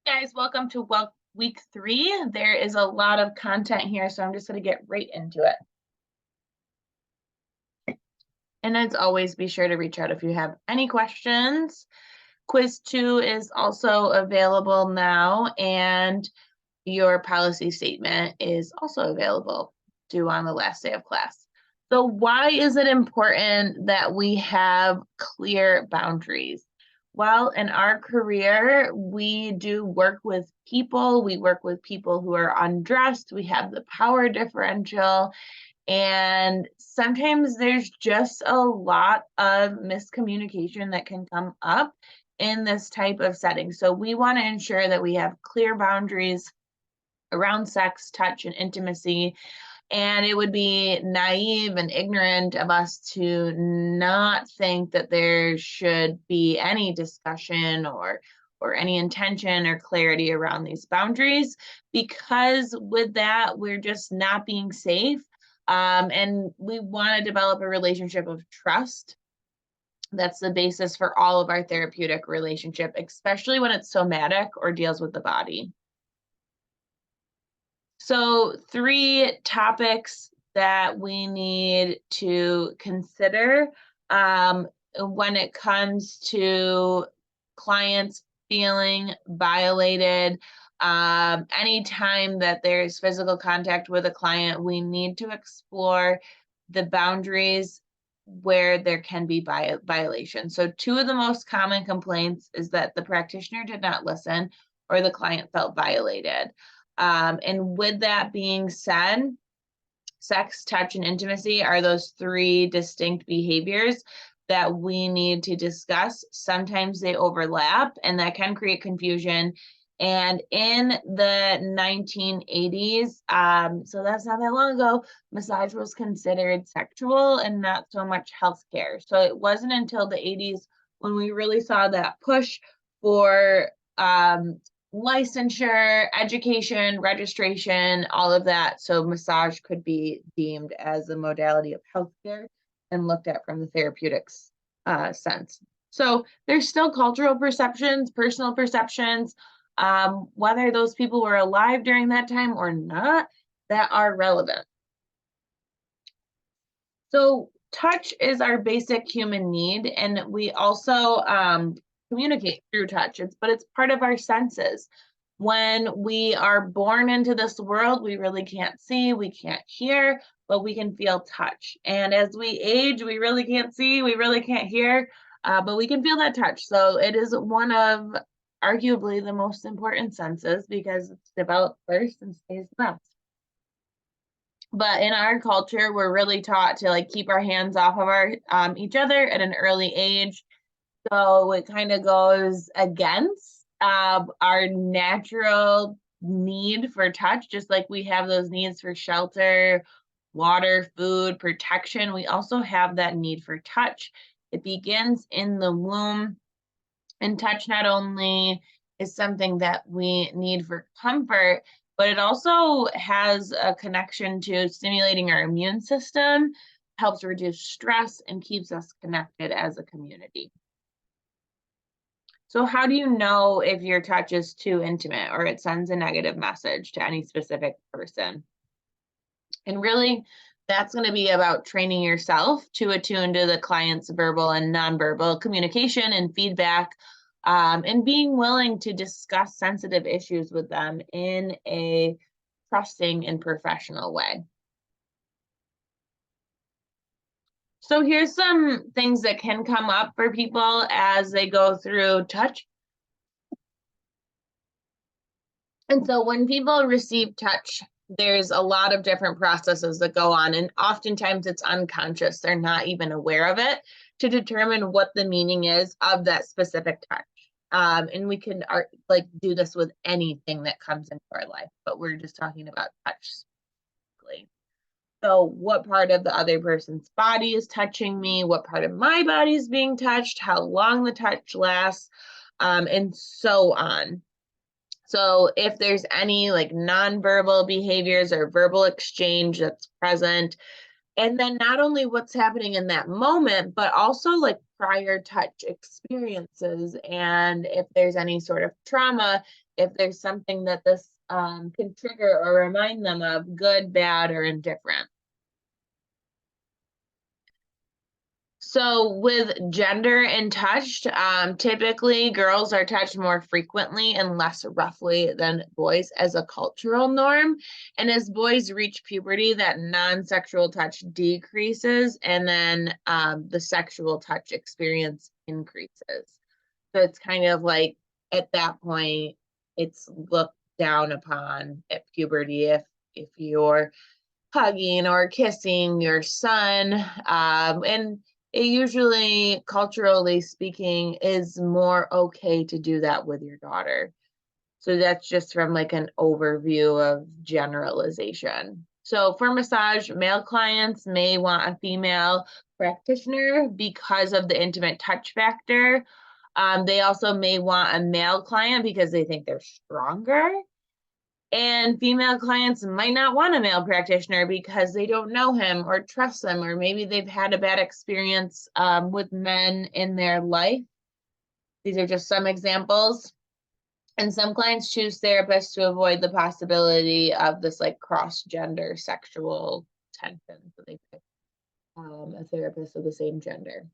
Guys, welcome to week 3. There is a lot of content here, so I'm just going to get right into it. And as always, be sure to reach out if you have any questions. Quiz 2 is also available now, and your policy statement is also available due on the last day of class. So why is it important that we have clear boundaries? Well, in our career, we do work with people. We work with people who are undressed. We have the power differential. And sometimes there's just a lot of miscommunication that can come up in this type of setting. So we want to ensure that we have clear boundaries around sex, touch, and intimacy. And it would be naive and ignorant of us to not think that there should be any discussion or any intention or clarity around these boundaries, because with that, we're just not being safe. And we want to develop a relationship of trust. That's the basis for all of our therapeutic relationship, especially when it's somatic or deals with the body. So 3 topics that we need to consider when it comes to clients feeling violated. Anytime that there's physical contact with a client, we need to explore the boundaries where there can be violation. So 2 of the most common complaints is that the practitioner did not listen or the client felt violated. And with that being said, sex, touch, and intimacy are those 3 distinct behaviors that we need to discuss. Sometimes they overlap, and that can create confusion. And in the 1980s, so that's not that long ago, massage was considered sexual and not so much healthcare. So it wasn't until the 80s when we really saw that push for licensure, education, registration, all of that. So massage could be deemed as a modality of healthcare and looked at from the therapeutics sense. So there's still cultural perceptions, personal perceptions, whether those people were alive during that time or not, that are relevant. So touch is our basic human need, and we also communicate through touch, but it's part of our senses. When we are born into this world, we really can't see, we can't hear, but we can feel touch. And as we age, we really can't see, we really can't hear, but we can feel that touch. So it is one of arguably the most important senses because it's developed first and stays last. But in our culture, we're really taught to like keep our hands off of our each other at an early age. So it kind of goes against our natural need for touch, just like we have those needs for shelter, water, food, protection. We also have that need for touch. It begins in the womb, and touch not only is something that we need for comfort, but it also has a connection to stimulating our immune system, helps reduce stress, and keeps us connected as a community. So how do you know if your touch is too intimate or it sends a negative message to any specific person? And really, that's going to be about training yourself to attune to the client's verbal and nonverbal communication and feedback, and being willing to discuss sensitive issues with them in a trusting and professional way. So here's some things that can come up for people as they go through touch. And so when people receive touch, there's a lot of different processes that go on, and oftentimes it's unconscious. They're not even aware of it to determine what the meaning is of that specific touch. And we can do this with anything that comes into our life, but we're just talking about touch specifically. So what part of the other person's body is touching me? What part of my body is being touched? How long the touch lasts, and so on. So if there's any like nonverbal behaviors or verbal exchange that's present, and then not only what's happening in that moment, but also like prior touch experiences, and if there's any sort of trauma, if there's something that this can trigger or remind them of, good, bad, or indifferent. So with gender and touch, typically girls are touched more frequently and less roughly than boys as a cultural norm. And as boys reach puberty, that non-sexual touch decreases, and then the sexual touch experience increases. So it's kind of like at that point, it's looked down upon at puberty if you're hugging or kissing your son, and it usually, culturally speaking, is more okay to do that with your daughter. So that's just from like an overview of generalization. So for massage, male clients may want a female practitioner because of the intimate touch factor. They also may want a male client because they think they're stronger. And female clients might not want a male practitioner because they don't know him or trust them, or maybe they've had a bad experience with men in their life. These are just some examples. And some clients choose therapists to avoid the possibility of this like cross-gender sexual tension. So they pick a therapist of the same gender.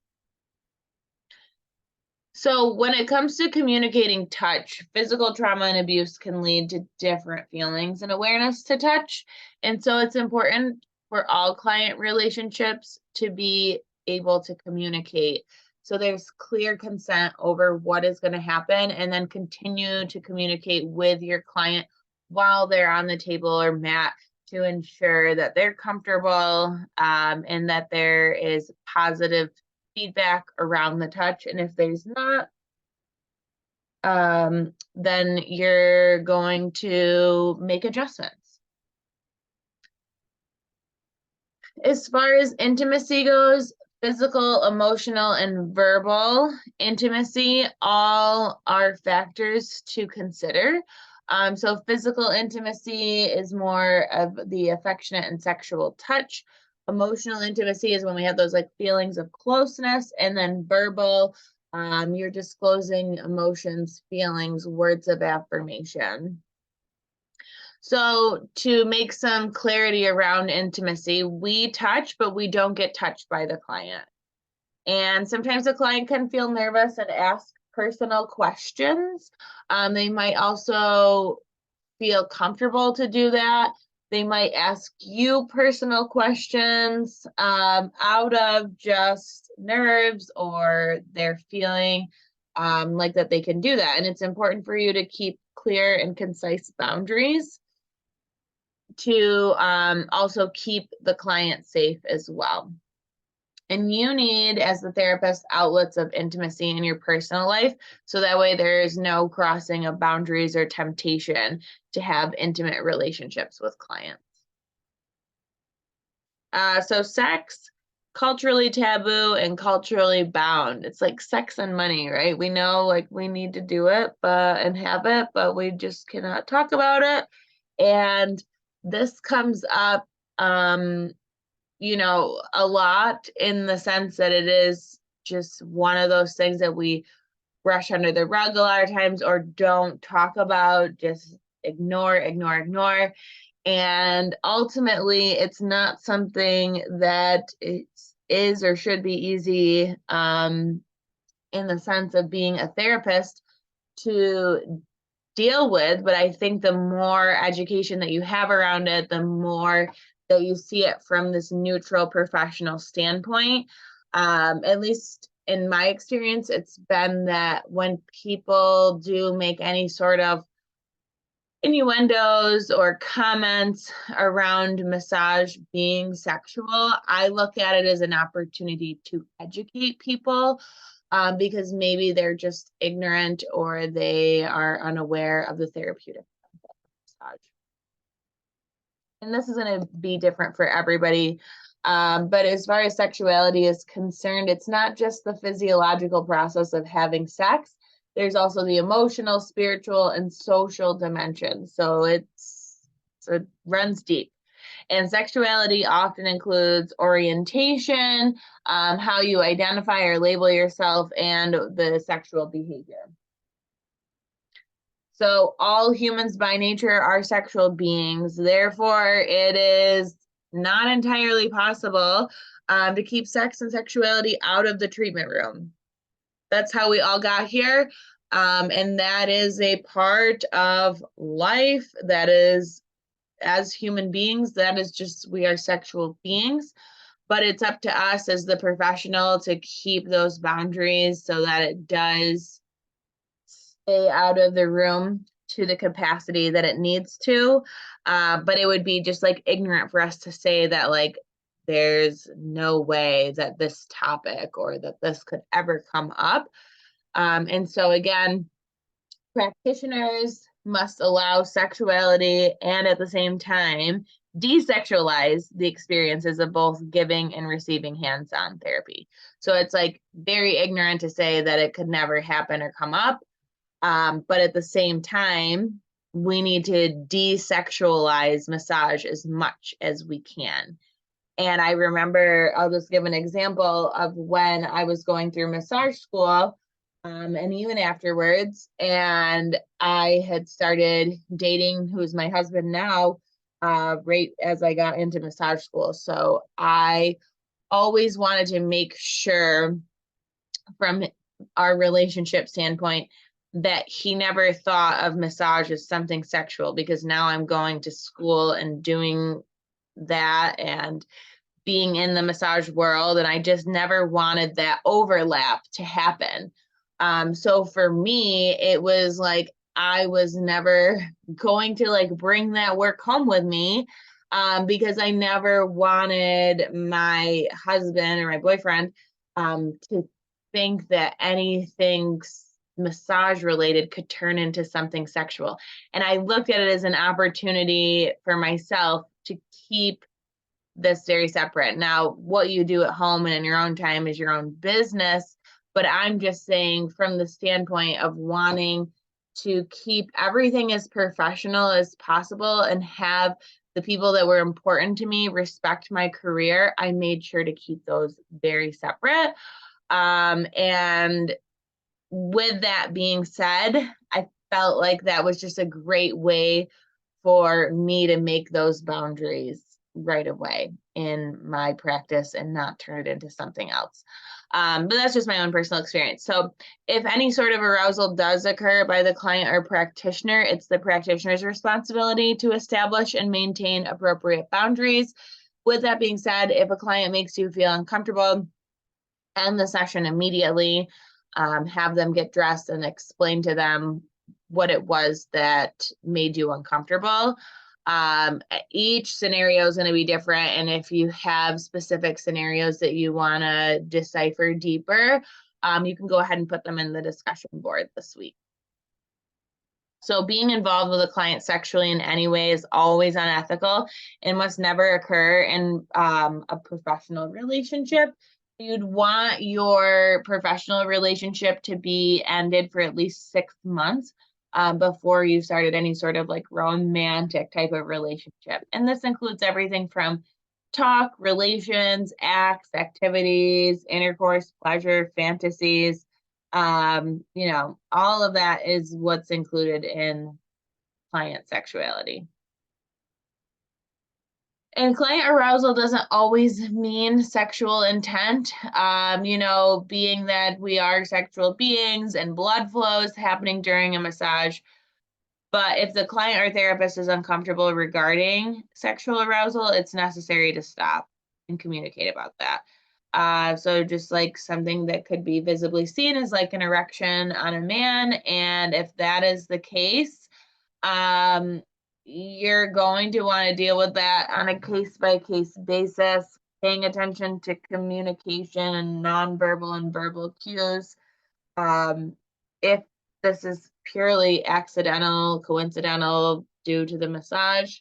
So when it comes to communicating touch, physical trauma and abuse can lead to different feelings and awareness to touch. And so it's important for all client relationships to be able to communicate. So there's clear consent over what is going to happen, and then continue to communicate with your client while they're on the table or mat to ensure that they're comfortable and that there is positive feedback around the touch. And if there's not, then you're going to make adjustments. As far as intimacy goes, physical, emotional, and verbal intimacy all are factors to consider. So physical intimacy is more of the affectionate and sexual touch. Emotional intimacy is when we have those like feelings of closeness, and then verbal, you're disclosing emotions, feelings, words of affirmation. So to make some clarity around intimacy, we touch, but we don't get touched by the client. And sometimes the client can feel nervous and ask personal questions. They might also feel comfortable to do that. They might ask you personal questions out of just nerves, or they're feeling like that they can do that. And it's important for you to keep clear and concise boundaries to also keep the client safe as well. And you need, as the therapist, outlets of intimacy in your personal life, so that way there is no crossing of boundaries or temptation to have intimate relationships with clients. So sex, culturally taboo and culturally bound. It's like sex and money, right? We know like we need to do it and have it, but we just cannot talk about it. And this comes up you know, a lot, in the sense that it is just one of those things that we brush under the rug a lot of times, or don't talk about, just ignore. And ultimately, it's not something that is or should be easy in the sense of being a therapist to deal with. But I think the more education that you have around it, the more that you see it from this neutral professional standpoint. At least in my experience, it's been that when people do make any sort of innuendos or comments around massage being sexual, I look at it as an opportunity to educate people, because maybe they're just ignorant or they are unaware of the therapeutic massage. And this is going to be different for everybody. But as far as sexuality is concerned, it's not just the physiological process of having sex. There's also the emotional, spiritual, and social dimension. So it runs deep. And sexuality often includes orientation, how you identify or label yourself, and the sexual behavior. So all humans by nature are sexual beings. Therefore, it is not entirely possible to keep sex and sexuality out of the treatment room. That's how we all got here. And that is a part of life. That is, as human beings, that is just, we are sexual beings. But it's up to us as the professional to keep those boundaries so that it does stay out of the room to the capacity that it needs to. But it would be just like ignorant for us to say that like there's no way that this topic or that this could ever come up. And so again, practitioners must allow sexuality and at the same time desexualize the experiences of both giving and receiving hands-on therapy. So it's like very ignorant to say that it could never happen or come up. But at the same time, we need to desexualize massage as much as we can. And I remember, I'll just give an example of when I was going through massage school, and even afterwards, and I had started dating who's my husband now, right as I got into massage school. So I always wanted to make sure from our relationship standpoint that he never thought of massage as something sexual, because now I'm going to school and doing that and being in the massage world, and I just never wanted that overlap to happen. So for me, it was like I was never going to like bring that work home with me, because I never wanted my husband or my boyfriend to think that anything massage related could turn into something sexual. And I looked at it as an opportunity for myself to keep this very separate. Now, what you do at home and in your own time is your own business, but I'm just saying from the standpoint of wanting to keep everything as professional as possible and have the people that were important to me respect my career, I made sure to keep those very separate. And with that being said, I felt like that was just a great way for me to make those boundaries right away in my practice and not turn it into something else. But that's just my own personal experience. So if any sort of arousal does occur by the client or practitioner, it's the practitioner's responsibility to establish and maintain appropriate boundaries. With that being said, if a client makes you feel uncomfortable, end the session immediately. Have them get dressed and explain to them what it was that made you uncomfortable. Each scenario is going to be different, and if you have specific scenarios that you want to decipher deeper, you can go ahead and put them in the discussion board this week. So being involved with a client sexually in any way is always unethical and must never occur in a professional relationship. You'd want your professional relationship to be ended for at least 6 months before you started any sort of like romantic type of relationship. And this includes everything from talk, relations, acts, activities, intercourse, pleasure, fantasies. All of that is what's included in client sexuality. And client arousal doesn't always mean sexual intent, being that we are sexual beings and blood flow is happening during a massage. But if the client or therapist is uncomfortable regarding sexual arousal, it's necessary to stop and communicate about that. So just like something that could be visibly seen as like an erection on a man. And if that is the case, you're going to want to deal with that on a case-by-case basis, paying attention to communication and nonverbal and verbal cues. If this is purely accidental, coincidental due to the massage,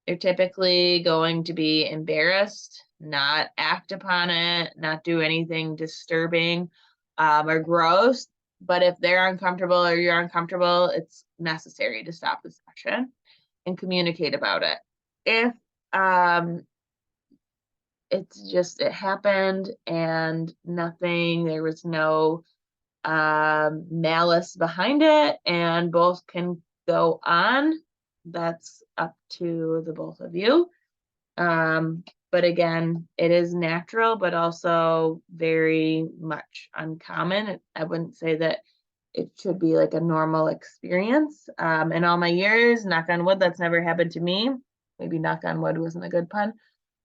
you're typically going to be embarrassed, not act upon it, not do anything disturbing or gross. But if they're uncomfortable or you're uncomfortable, it's necessary to stop the session and communicate about it. If It's just, it happened and there was no malice behind it, and both can go on. That's up to the both of you. But again, it is natural, but also very much uncommon. I wouldn't say that it should be like a normal experience. In all my years, knock on wood, that's never happened to me. Maybe knock on wood wasn't a good pun.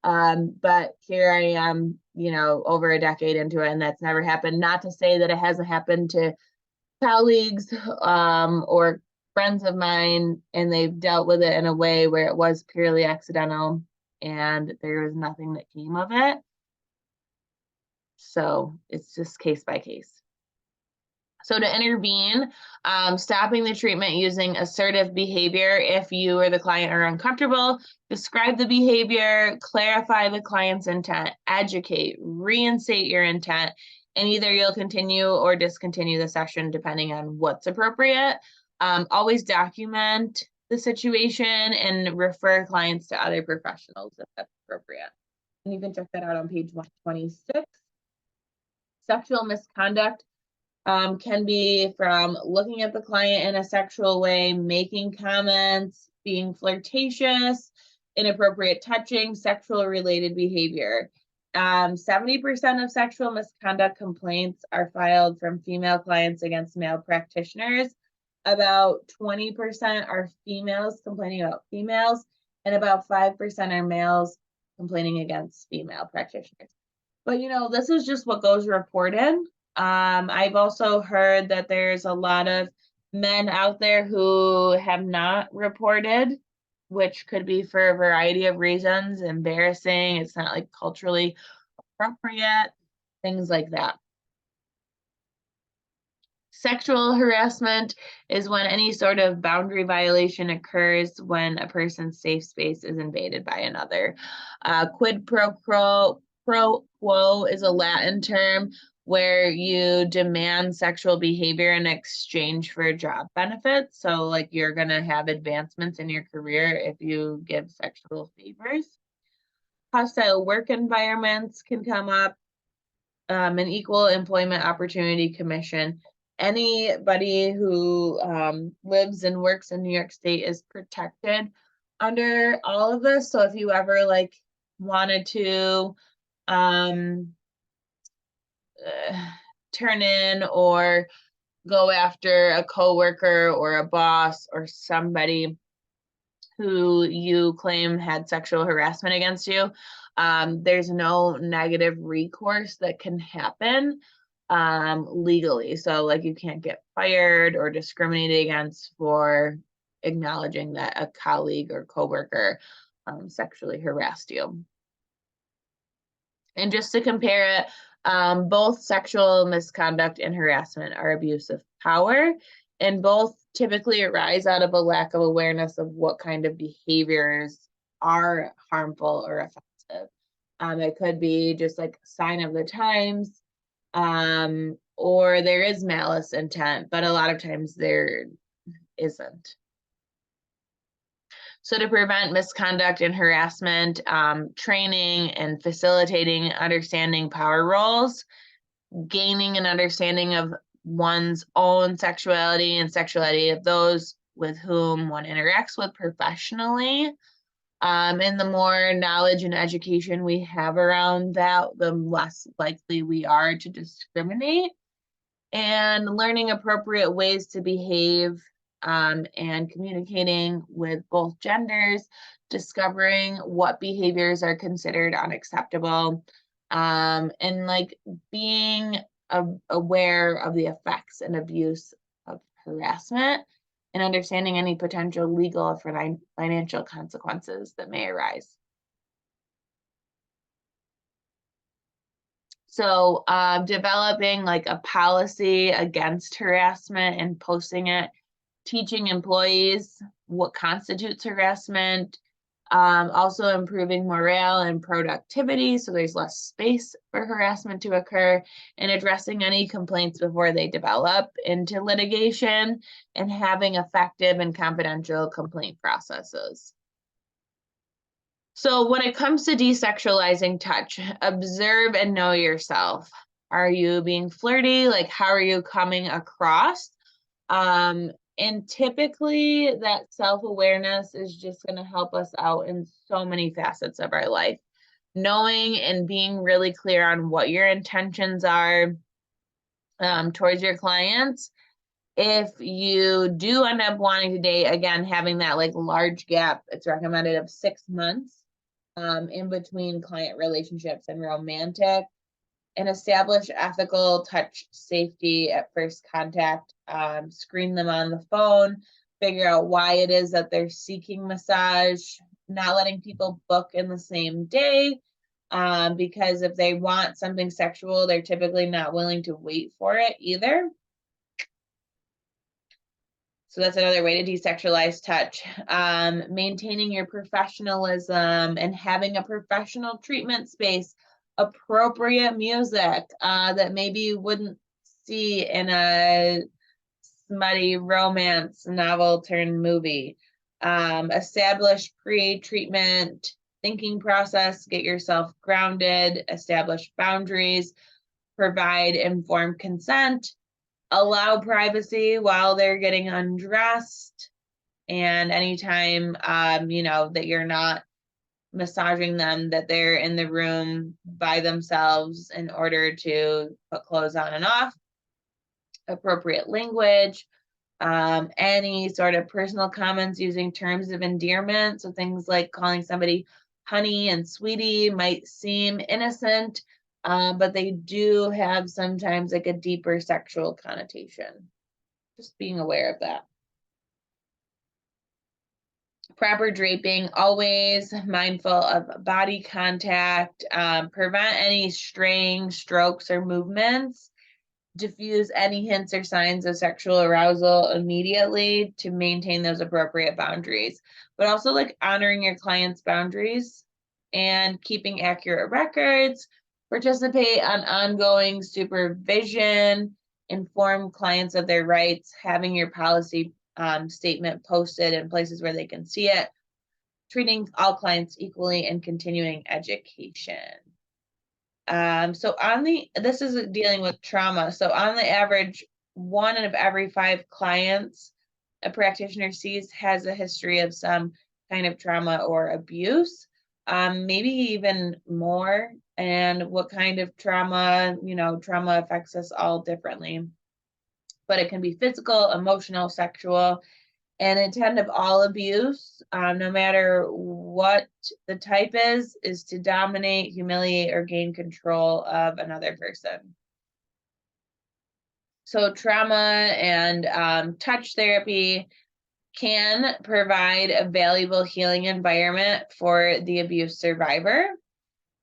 But here I am, over a decade into it, and that's never happened. Not to say that it hasn't happened to colleagues or friends of mine, and they've dealt with it in a way where it was purely accidental and there was nothing that came of it. So it's just case by case. So to intervene, stopping the treatment using assertive behavior. If you or the client are uncomfortable, describe the behavior, clarify the client's intent, educate, reinstate your intent, and either you'll continue or discontinue the session depending on what's appropriate. Always document the situation and refer clients to other professionals if that's appropriate. And you can check that out on page 126. Sexual misconduct can be from looking at the client in a sexual way, making comments, being flirtatious, inappropriate touching, sexual related behavior. 70% of sexual misconduct complaints are filed from female clients against male practitioners. About 20% are females complaining about females, and about 5% are males complaining against female practitioners. But this is just what goes reported. I've also heard that there's a lot of men out there who have not reported, which could be for a variety of reasons. Embarrassing, it's not like culturally appropriate, things like that. Sexual harassment is when any sort of boundary violation occurs when a person's safe space is invaded by another. Quid pro quo is a Latin term where you demand sexual behavior in exchange for job benefits. So like you're going to have advancements in your career if you give sexual favors. Hostile work environments can come up. An Equal Employment Opportunity Commission. Anybody who lives and works in New York State is protected under all of this. So if you ever wanted to turn in or go after a coworker or a boss or somebody who you claim had sexual harassment against you, there's no negative recourse that can happen legally. So you can't get fired or discriminated against for acknowledging that a colleague or coworker sexually harassed you. And just to compare it, both sexual misconduct and harassment are abuse of power, and both typically arise out of a lack of awareness of what kind of behaviors are harmful or offensive. It could be just a sign of the times, or there is malice intent, but a lot of times there isn't. So to prevent misconduct and harassment, training and facilitating understanding power roles, gaining an understanding of one's own sexuality and sexuality of those with whom one interacts with professionally. And the more knowledge and education we have around that, the less likely we are to discriminate. And learning appropriate ways to behave and communicating with both genders, discovering what behaviors are considered unacceptable, and being aware of the effects and abuse of harassment, and understanding any potential legal or financial consequences that may arise. So developing a policy against harassment and posting it, teaching employees what constitutes harassment, also improving morale and productivity so there's less space for harassment to occur, and addressing any complaints before they develop into litigation, and having effective and confidential complaint processes. So when it comes to desexualizing touch, observe and know yourself. Are you being flirty? Like, how are you coming across? And typically that self-awareness is just going to help us out in so many facets of our life. Knowing and being really clear on what your intentions are towards your clients. If you do end up wanting to date, again, having that like large gap, it's recommended of 6 months in between client relationships and romantic, and establish ethical touch safety at first contact. Screen them on the phone, figure out why it is that they're seeking massage, not letting people book in the same day, because if they want something sexual, they're typically not willing to wait for it either. So that's another way to desexualize touch. Maintaining your professionalism and having a professional treatment space, appropriate music that maybe you wouldn't see in a smutty romance novel turned movie. Establish pre-treatment thinking process, get yourself grounded, establish boundaries, provide informed consent, allow privacy while they're getting undressed, and anytime that you're not massaging them, that they're in the room by themselves in order to put clothes on and off. Appropriate language, any sort of personal comments using terms of endearment, so things like calling somebody honey and sweetie might seem innocent, but they do have sometimes like a deeper sexual connotation. Just being aware of that. Proper draping, always mindful of body contact, prevent any straying strokes or movements, diffuse any hints or signs of sexual arousal immediately to maintain those appropriate boundaries, but also like honoring your client's boundaries and keeping accurate records, participate on ongoing supervision, inform clients of their rights, having your policy statement posted in places where they can see it, treating all clients equally, and continuing education. So this is dealing with trauma. So on the average, 1 of every 5 clients a practitioner sees has a history of some kind of trauma or abuse, maybe even more. And what kind of trauma, trauma affects us all differently. But it can be physical, emotional, sexual, and intent of all abuse, no matter what the type is to dominate, humiliate, or gain control of another person. So trauma and touch therapy can provide a valuable healing environment for the abuse survivor.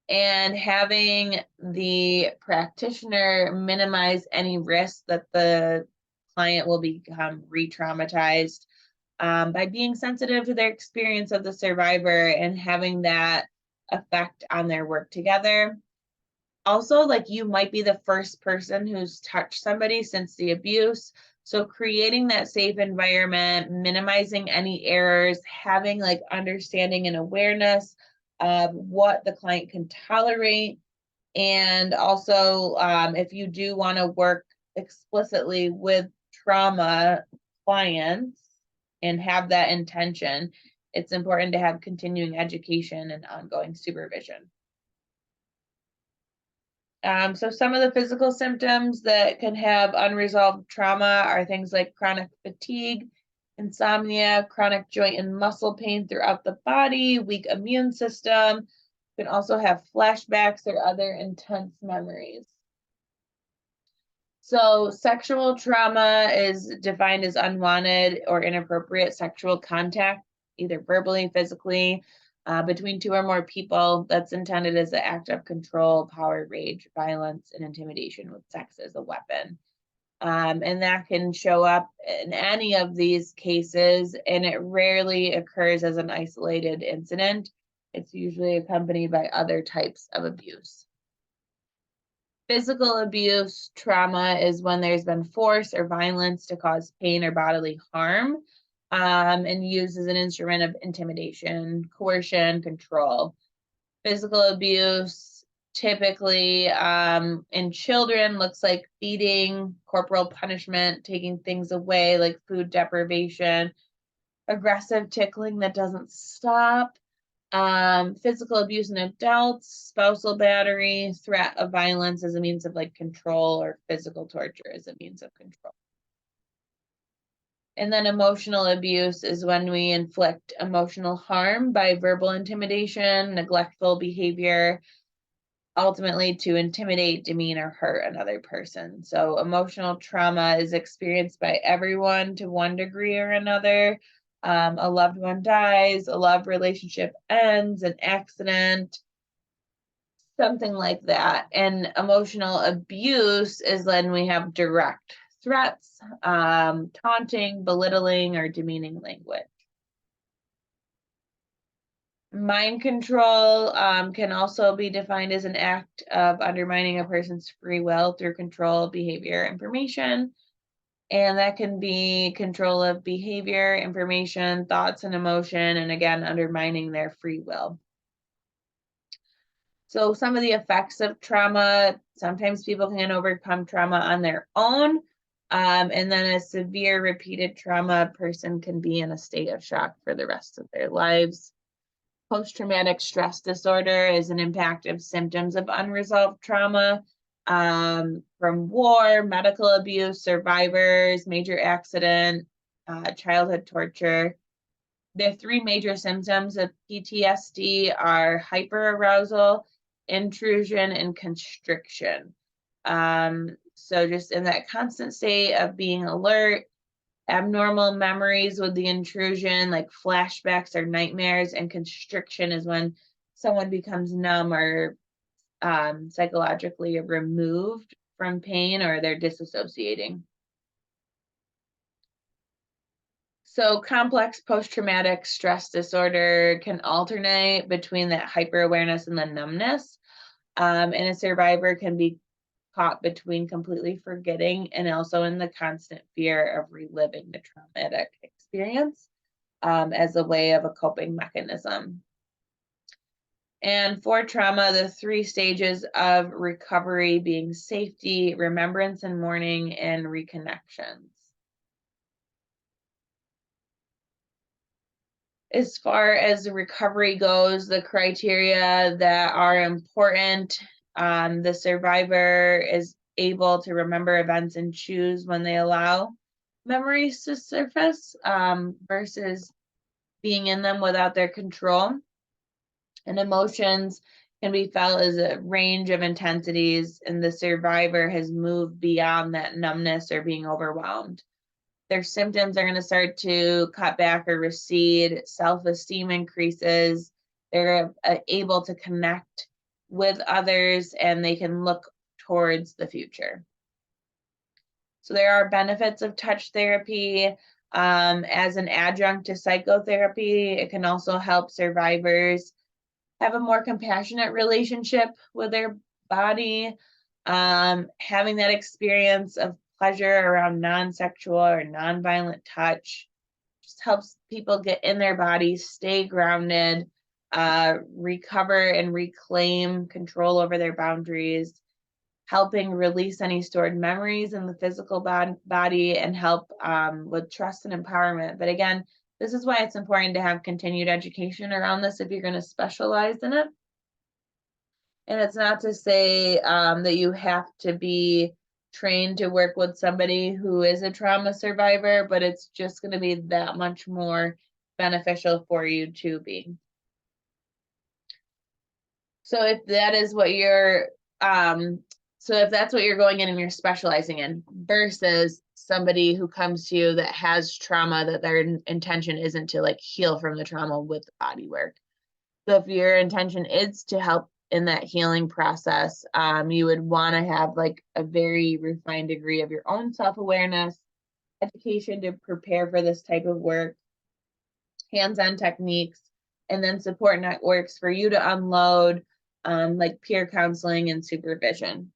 And having the practitioner minimize any risk that the client will become re-traumatized by being sensitive to their experience of the survivor and having that effect on their work together. Also, like, you might be the first person who's touched somebody since the abuse. So creating that safe environment, minimizing any errors, having like understanding and awareness of what the client can tolerate. And also, if you do want to work explicitly with trauma clients and have that intention, it's important to have continuing education and ongoing supervision. So some of the physical symptoms that can have unresolved trauma are things like chronic fatigue, insomnia, chronic joint and muscle pain throughout the body, weak immune system. You can also have flashbacks or other intense memories. So sexual trauma is defined as unwanted or inappropriate sexual contact, either verbally, physically, between 2 or more people, that's intended as an act of control, power, rage, violence, and intimidation with sex as a weapon. And that can show up in any of these cases, and it rarely occurs as an isolated incident. It's usually accompanied by other types of abuse. Physical abuse trauma is when there's been force or violence to cause pain or bodily harm. and used as an instrument of intimidation, coercion, control. Physical abuse, typically in children, looks like beating, corporal punishment, taking things away like food deprivation, aggressive tickling that doesn't stop, physical abuse in adults, spousal battery, threat of violence as a means of like control, or physical torture as a means of control. And then emotional abuse is when we inflict emotional harm by verbal intimidation, neglectful behavior, ultimately to intimidate, demean, or hurt another person. So emotional trauma is experienced by everyone to one degree or another. A loved one dies, a love relationship ends, an accident, something like that. And emotional abuse is when we have direct threats, taunting, belittling, or demeaning language. Mind control can also be defined as an act of undermining a person's free will through control, behavior, information. And that can be control of behavior, information, thoughts, and emotion, and again, undermining their free will. So some of the effects of trauma, sometimes people can overcome trauma on their own. And then a severe repeated trauma, person can be in a state of shock for the rest of their lives. Post-traumatic stress disorder is an impact of symptoms of unresolved trauma from war, medical abuse, survivors, major accident, childhood torture. The three major symptoms of PTSD are hyperarousal, intrusion, and constriction. So just in that constant state of being alert, abnormal memories with the intrusion, like flashbacks or nightmares, and constriction is when someone becomes numb or psychologically removed from pain, or they're disassociating. So complex post-traumatic stress disorder can alternate between that hyper-awareness and the numbness. And a survivor can be caught between completely forgetting and also in the constant fear of reliving the traumatic experience as a way of a coping mechanism. And for trauma, the three stages of recovery being safety, remembrance and mourning, and reconnections. As far as the recovery goes, the criteria that are important, the survivor is able to remember events and choose when they allow memories to surface versus being in them without their control. And emotions can be felt as a range of intensities, and the survivor has moved beyond that numbness or being overwhelmed. Their symptoms are going to start to cut back or recede, self-esteem increases, they're able to connect with others, and they can look towards the future. So there are benefits of touch therapy as an adjunct to psychotherapy. It can also help survivors have a more compassionate relationship with their body, having that experience of pleasure around non-sexual or non-violent touch just helps people get in their bodies, stay grounded, recover and reclaim control over their boundaries, helping release any stored memories in the physical body, and help with trust and empowerment. But again, this is why it's important to have continued education around this if you're going to specialize in it. And it's not to say that you have to be trained to work with somebody who is a trauma survivor, but it's just going to be that much more beneficial for you to be. So if that is what you're, if that's what you're going in and you're specializing in, versus somebody who comes to you that has trauma, that their intention isn't to like heal from the trauma with the body work. So if your intention is to help in that healing process, you would want to have like a very refined degree of your own self-awareness, education to prepare for this type of work, hands-on techniques, and then support networks for you to unload, like peer counseling and supervision.